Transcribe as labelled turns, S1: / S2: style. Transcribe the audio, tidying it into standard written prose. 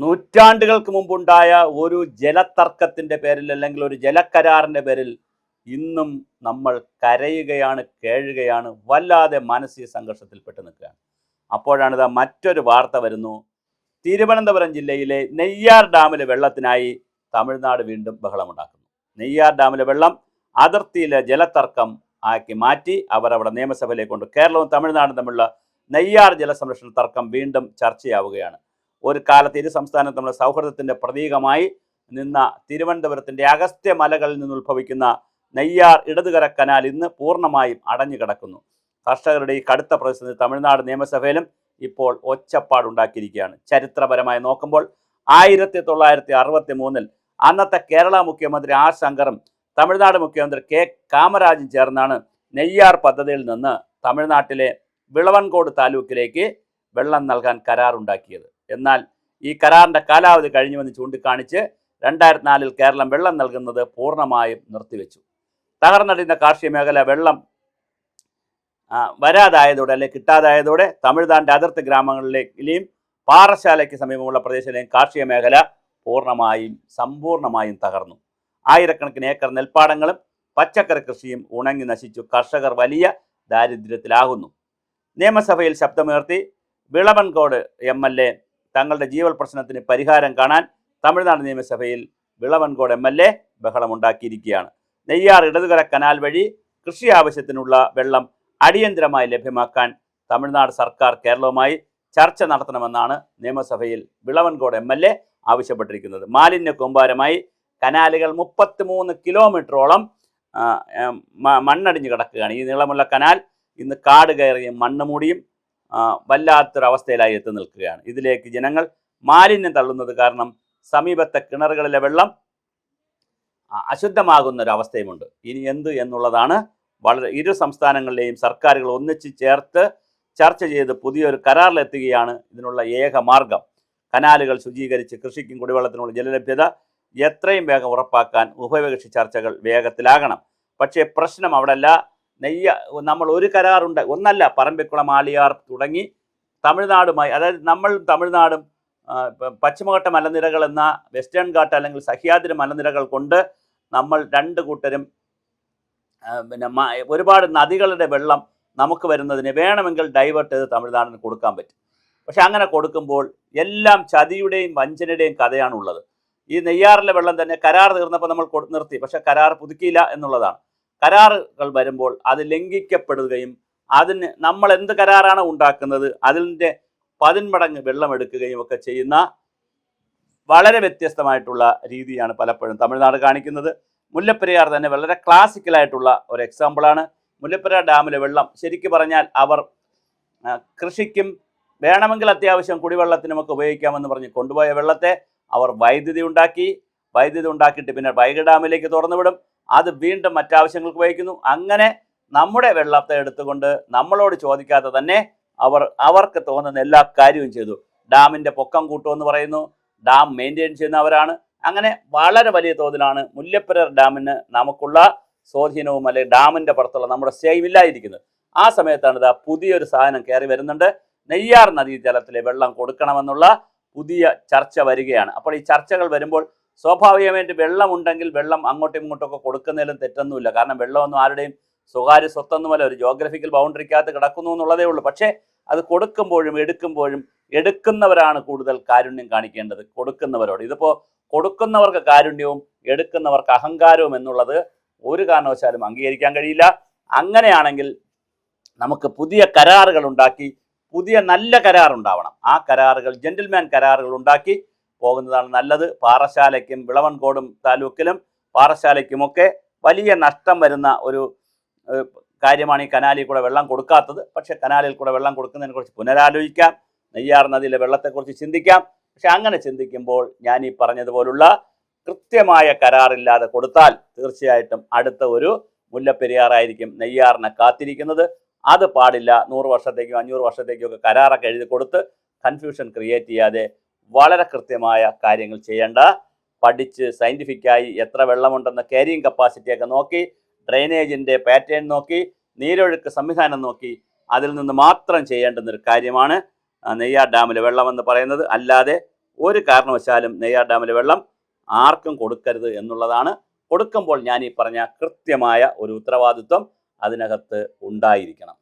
S1: നൂറ്റാണ്ടുകൾക്ക് മുമ്പുണ്ടായ ഒരു ജലതർക്കത്തിൻ്റെ പേരിൽ അല്ലെങ്കിൽ ഒരു ജലക്കരാറിൻ്റെ പേരിൽ ഇന്നും നമ്മൾ കരയുകയാണ്, കേഴുകയാണ്, വല്ലാതെ മാനസിക സംഘർഷത്തിൽപ്പെട്ട് നിൽക്കുകയാണ്. അപ്പോഴാണിതാ മറ്റൊരു വാർത്ത വരുന്നു. തിരുവനന്തപുരം ജില്ലയിലെ നെയ്യാർ ഡാമിലെ വെള്ളത്തിനായി തമിഴ്നാട് വീണ്ടും ബഹളമുണ്ടാക്കുന്നു. നെയ്യാർ ഡാമിലെ വെള്ളം അതിർത്തിയിലെ ജലതർക്കം ആക്കി മാറ്റി അവരവിടെ നിയമസഭയിലേക്ക് കൊണ്ട്. കേരളവും തമിഴ്നാടും തമ്മിലുള്ള നെയ്യാർ ജലസംരക്ഷണ തർക്കം വീണ്ടും ചർച്ചയാവുകയാണ്. ഒരു കാലത്ത് ഇരു സംസ്ഥാനം തമ്മിലുള്ള സൗഹൃദത്തിൻ്റെ പ്രതീകമായി നിന്ന തിരുവനന്തപുരത്തിൻ്റെ അഗസ്ത്യ മലകളിൽ നിന്ന് ഉത്ഭവിക്കുന്ന നെയ്യാർ ഇടതുകര കനാൽ ഇന്ന് പൂർണ്ണമായും അടഞ്ഞു കിടക്കുന്നു. കർഷകരുടെ ഈ കടുത്ത പ്രതിസന്ധി തമിഴ്നാട് നിയമസഭയിലും ഇപ്പോൾ ഒച്ചപ്പാടുണ്ടാക്കിയിരിക്കുകയാണ്. ചരിത്രപരമായി നോക്കുമ്പോൾ 1963 അന്നത്തെ കേരള മുഖ്യമന്ത്രി ആർ ശങ്കറും തമിഴ്നാട് മുഖ്യമന്ത്രി കെ കാമരാജും ചേർന്നാണ് നെയ്യാർ പദ്ധതിയിൽ നിന്ന് തമിഴ്നാട്ടിലെ വിളവൻകോട് താലൂക്കിലേക്ക് വെള്ളം നൽകാൻ കരാറുണ്ടാക്കിയത്. എന്നാൽ ഈ കരാറിൻ്റെ കാലാവധി കഴിഞ്ഞുവെന്ന് ചൂണ്ടിക്കാണിച്ച് 2004 കേരളം വെള്ളം നൽകുന്നത് പൂർണ്ണമായും നിർത്തിവെച്ചു. തകർന്നടിയുന്ന കാർഷിക മേഖല വെള്ളം വരാതായതോടെ അല്ലെങ്കിൽ കിട്ടാതായതോടെ തമിഴ്നാടിൻ്റെ അതിർത്തി ഗ്രാമങ്ങളിലേക്കും പാറശാലയ്ക്ക് സമീപമുള്ള പ്രദേശങ്ങളിലെയും കാർഷിക മേഖല സമ്പൂർണ്ണമായും തകർന്നു. ആയിരക്കണക്കിന് ഏക്കർ നെൽപ്പാടങ്ങളും പച്ചക്കറി കൃഷിയും ഉണങ്ങി നശിച്ചു. കർഷകർ വലിയ ദാരിദ്ര്യത്തിലാകുന്നു. നിയമസഭയിൽ ശബ്ദമുയർത്തി വിളവൻകോട് MLA തങ്ങളുടെ ജീവൽ പ്രശ്നത്തിന് പരിഹാരം കാണാൻ തമിഴ്നാട് നിയമസഭയിൽ വിളവൻകോട് MLA ബഹളമുണ്ടാക്കിയിരിക്കുകയാണ്. നെയ്യാർ ഇടതുകര കനാൽ വഴി കൃഷി ആവശ്യത്തിനുള്ള വെള്ളം അടിയന്തരമായി ലഭ്യമാക്കാൻ തമിഴ്നാട് സർക്കാർ കേരളവുമായി ചർച്ച നടത്തണമെന്നാണ് നിയമസഭയിൽ വിളവൻകോട് MLA ആവശ്യപ്പെട്ടിരിക്കുന്നത്. മാലിന്യ കൂമ്പാരമായി കനാലുകൾ 33 കിലോമീറ്ററോളം മണ്ണടിഞ്ഞു കിടക്കുകയാണ്. ഈ നീളമുള്ള കനാൽ ഇന്ന് കാട് കയറിയും മണ്ണ് മൂടിയും വല്ലാത്തൊരവസ്ഥയിലായി എത്തി നിൽക്കുകയാണ്. ഇതിലേക്ക് ജനങ്ങൾ മാലിന്യം തള്ളുന്നത് കാരണം സമീപത്തെ കിണറുകളിലെ വെള്ളം അശുദ്ധമാകുന്നൊരവസ്ഥയുമുണ്ട്. ഇനി എന്ത് എന്നുള്ളതാണ് ഇരു സംസ്ഥാനങ്ങളിലെയും സർക്കാരുകൾ ഒന്നിച്ച് ചേർത്ത് ചർച്ച ചെയ്ത് പുതിയൊരു കരാറിലെത്തുകയാണ് ഇതിനുള്ള ഏക മാർഗം. കനാലുകൾ ശുചീകരിച്ച് കൃഷിക്കും കുടിവെള്ളത്തിനുള്ള ജലലഭ്യത എത്രയും വേഗം ഉറപ്പാക്കാൻ ഉഭയകക്ഷി ചർച്ചകൾ വേഗത്തിലാകണം. പക്ഷേ പ്രശ്നം അവിടെയല്ല. നമ്മൾ ഒരു കരാറുണ്ട്, ഒന്നല്ല, പറമ്പിക്കുളം, ആലിയാർ തുടങ്ങി തമിഴ്നാടുമായി, അതായത് നമ്മൾ തമിഴ്നാടും പശ്ചിമഘട്ട മലനിരകൾ എന്ന വെസ്റ്റേൺ ഘാട്ട് അല്ലെങ്കിൽ സഹ്യാദ്രി മലനിരകൾ കൊണ്ട് നമ്മൾ രണ്ട് കൂട്ടരും ഒരുപാട് നദികളുടെ വെള്ളം നമുക്ക് വരുന്നതിന് വേണമെങ്കിൽ ഡൈവേർട്ട് ചെയ്ത് തമിഴ്നാടിന് കൊടുക്കാൻ പറ്റും. പക്ഷെ അങ്ങനെ കൊടുക്കുമ്പോൾ എല്ലാം ചതിയുടെയും വഞ്ചനയുടെയും കഥയാണുള്ളത്. ഈ നെയ്യാറിലെ വെള്ളം തന്നെ കരാർ തീർന്നപ്പോൾ നമ്മൾ നിർത്തി, പക്ഷെ കരാർ പുതുക്കിയില്ല എന്നുള്ളതാണ്. കരാറുകൾ വരുമ്പോൾ അത് ലംഘിക്കപ്പെടുകയും അതിന് നമ്മൾ എന്ത് കരാറാണ് ഉണ്ടാക്കുന്നത് അതിൻ്റെ 10 മടങ്ങ് വെള്ളം എടുക്കുകയും ഒക്കെ ചെയ്യുന്ന വളരെ വ്യത്യസ്തമായിട്ടുള്ള രീതിയാണ് പലപ്പോഴും തമിഴ്നാട് കാണിക്കുന്നത്. മുല്ലപ്പെരിയാർ തന്നെ വളരെ ക്ലാസിക്കലായിട്ടുള്ള ഒരു എക്സാമ്പിളാണ്. മുല്ലപ്പെരിയാർ ഡാമിലെ വെള്ളം ശരിക്കും പറഞ്ഞാൽ അവർ കൃഷിക്കും വേണമെങ്കിൽ അത്യാവശ്യം കുടിവെള്ളത്തിനുമൊക്കെ ഉപയോഗിക്കാമെന്ന് പറഞ്ഞ് കൊണ്ടുപോയ വെള്ളത്തെ അവർ വൈദ്യുതി ഉണ്ടാക്കിയിട്ട് പിന്നെ വൈഗ ഡാമിലേക്ക് തുറന്നുവിടും. അത് വീണ്ടും മറ്റാവശ്യങ്ങൾക്ക് ഉപയോഗിക്കുന്നു. അങ്ങനെ നമ്മുടെ വെള്ളത്തെ എടുത്തുകൊണ്ട് നമ്മളോട് ചോദിക്കാതെ തന്നെ അവർക്ക് തോന്നുന്ന എല്ലാ കാര്യവും ചെയ്തു. ഡാമിൻ്റെ പൊക്കം കൂട്ടുമെന്ന് പറയുന്നു. ഡാം മെയിൻറ്റെയിൻ ചെയ്യുന്നവരാണ്. അങ്ങനെ വളരെ വലിയ തോതിലാണ് മുല്ലപ്പെരിയാർ ഡാമിന് നമുക്കുള്ള സ്വാധീനവും അല്ലെങ്കിൽ ഡാമിൻ്റെ പുറത്തുള്ള നമ്മുടെ സ്റ്റേയും ഇല്ലായിരിക്കുന്നത്. ആ സമയത്താണ് ഇതാ പുതിയൊരു സാധനം കയറി വരുന്നുണ്ട്. നെയ്യാർ നദീജലത്തിലെ വെള്ളം കൊടുക്കണമെന്നുള്ള പുതിയ ചർച്ച വരികയാണ്. അപ്പോൾ ഈ ചർച്ചകൾ വരുമ്പോൾ സ്വാഭാവികമായിട്ട് വെള്ളമുണ്ടെങ്കിൽ വെള്ളം അങ്ങോട്ടും ഇങ്ങോട്ടൊക്കെ കൊടുക്കുന്നതിലും തെറ്റൊന്നുമില്ല. കാരണം വെള്ളമൊന്നും ആരുടെയും സ്വകാര്യ സ്വത്തൊന്നുമല്ല, ഒരു ജോഗ്രഫിക്കൽ ബൗണ്ടറിക്കകത്ത് കിടക്കുന്നു എന്നുള്ളതേ ഉള്ളൂ. പക്ഷേ അത് കൊടുക്കുമ്പോഴും എടുക്കുന്നവരാണ് കൂടുതൽ കാരുണ്യം കാണിക്കേണ്ടത്, കൊടുക്കുന്നവരോട്. ഇതിപ്പോൾ കൊടുക്കുന്നവർക്ക് കാരുണ്യവും എടുക്കുന്നവർക്ക് അഹങ്കാരവും എന്നുള്ളത് ഒരു കാരണവശാലും അംഗീകരിക്കാൻ കഴിയില്ല. അങ്ങനെയാണെങ്കിൽ നമുക്ക് പുതിയ കരാറുകൾ ഉണ്ടാക്കി പുതിയ നല്ല കരാറുണ്ടാവണം. ആ കരാറുകൾ ജെന്റിൽമാൻ കരാറുകൾ ഉണ്ടാക്കി പോകുന്നതാണ് നല്ലത്. പാറശാലയ്ക്കും വിളവൻകോടും താലൂക്കിലും പാറശാലയ്ക്കുമൊക്കെ വലിയ നഷ്ടം വരുന്ന ഒരു കാര്യമാണ് ഈ കനാലിൽ കൂടെ വെള്ളം കൊടുക്കാത്തത്. പക്ഷെ കനാലിൽ കൂടെ വെള്ളം കൊടുക്കുന്നതിനെക്കുറിച്ച് പുനരാലോചിക്കാം. നെയ്യാർ നദിയിലെ വെള്ളത്തെക്കുറിച്ച് ചിന്തിക്കാം. പക്ഷെ അങ്ങനെ ചിന്തിക്കുമ്പോൾ ഞാൻ ഈ പറഞ്ഞതുപോലുള്ള കൃത്യമായ കരാറില്ലാതെ കൊടുത്താൽ തീർച്ചയായിട്ടും അടുത്ത ഒരു മുല്ലപ്പെരിയാറായിരിക്കും നെയ്യാറിനെ കാത്തിരിക്കുന്നത്. അത് പാടില്ല. 100 വർഷത്തേക്കോ 500 വർഷത്തേക്കോ ഒക്കെ കരാറൊക്കെ എഴുതി കൊടുത്ത് കൺഫ്യൂഷൻ ക്രിയേറ്റ് ചെയ്യാതെ വളരെ കൃത്യമായ കാര്യങ്ങൾ ചെയ്യേണ്ട, പഠിച്ച് സയൻറ്റിഫിക്കായി എത്ര വെള്ളമുണ്ടെന്ന് ക്യാരിയിങ് കപ്പാസിറ്റിയൊക്കെ നോക്കി, ഡ്രെയിനേജിൻ്റെ പാറ്റേൺ നോക്കി, നീരൊഴുക്ക് സംവിധാനം നോക്കി അതിൽ നിന്ന് മാത്രം ചെയ്യേണ്ടുന്നൊരു കാര്യമാണ് നെയ്യാർ ഡാമിലെ വെള്ളമെന്ന് പറയുന്നത്. അല്ലാതെ ഒരു കാരണവശാലും നെയ്യാർ ഡാമിലെ വെള്ളം ആർക്കും കൊടുക്കരുത് എന്നുള്ളതാണ്. കൊടുക്കുമ്പോൾ ഞാൻ ഈ പറഞ്ഞ കൃത്യമായ ഒരു ഉത്തരവാദിത്വം അതിനകത്ത് ഉണ്ടായിരിക്കണം.